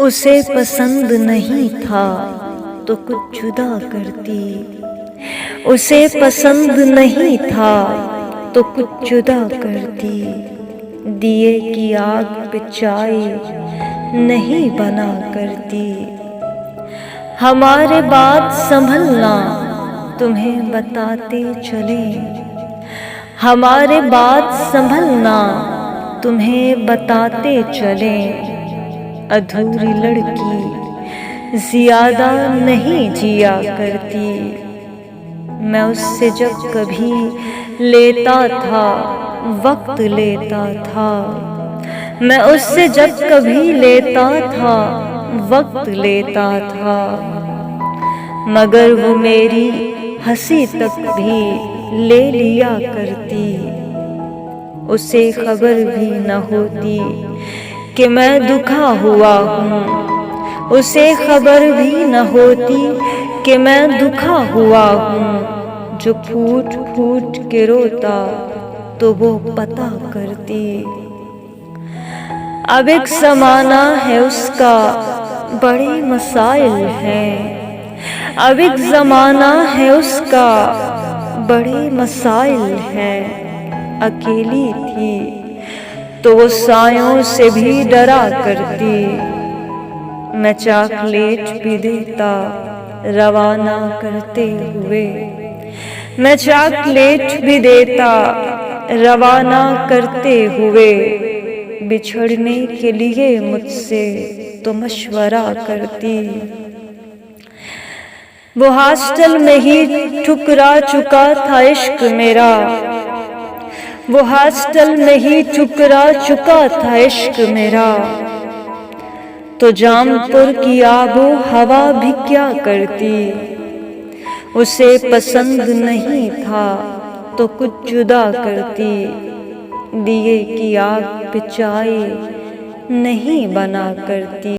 उसे पसंद नहीं था तो कुछ जुदा करती। उसे पसंद नहीं था तो कुछ जुदा करती। दिए की आग पे चाय नहीं बना करती। हमारे बात संभलना तुम्हें बताते चले। हमारे बात संभलना तुम्हें बताते चले। अधूरी लड़की ज्यादा नहीं जिया करती। मैं उससे जब कभी लेता था वक्त लेता था। मैं उससे जब कभी लेता था वक्त लेता था। मगर वो मेरी हंसी तक भी ले लिया करती। उसे खबर भी न होती कि मैं दुखा हुआ हूँ। उसे खबर भी न होती कि मैं दुखा हुआ हूँ। जो फूट फूट के रोता तो वो पता करती। अब एक ज़माना है उसका बड़े मसाइल हैं। अब एक ज़माना है उसका बड़े मसाइल हैं। अकेली थी तो वो सायों से भी डरा करती। मैं चॉकलेट भी देता रवाना करते हुए। मैं चॉकलेट भी देता रवाना करते हुए। बिछड़ने के लिए मुझसे तो मशवरा करती। वो हॉस्टल में ही ठुकरा चुका था इश्क मेरा। वो हॉस्टल में ही ठुकरा चुका था इश्क मेरा। तो जामपुर की आबो हवा भी क्या करती। उसे पसंद नहीं था तो कुछ जुदा करती। दिए की आग पे चाय नहीं बना करती।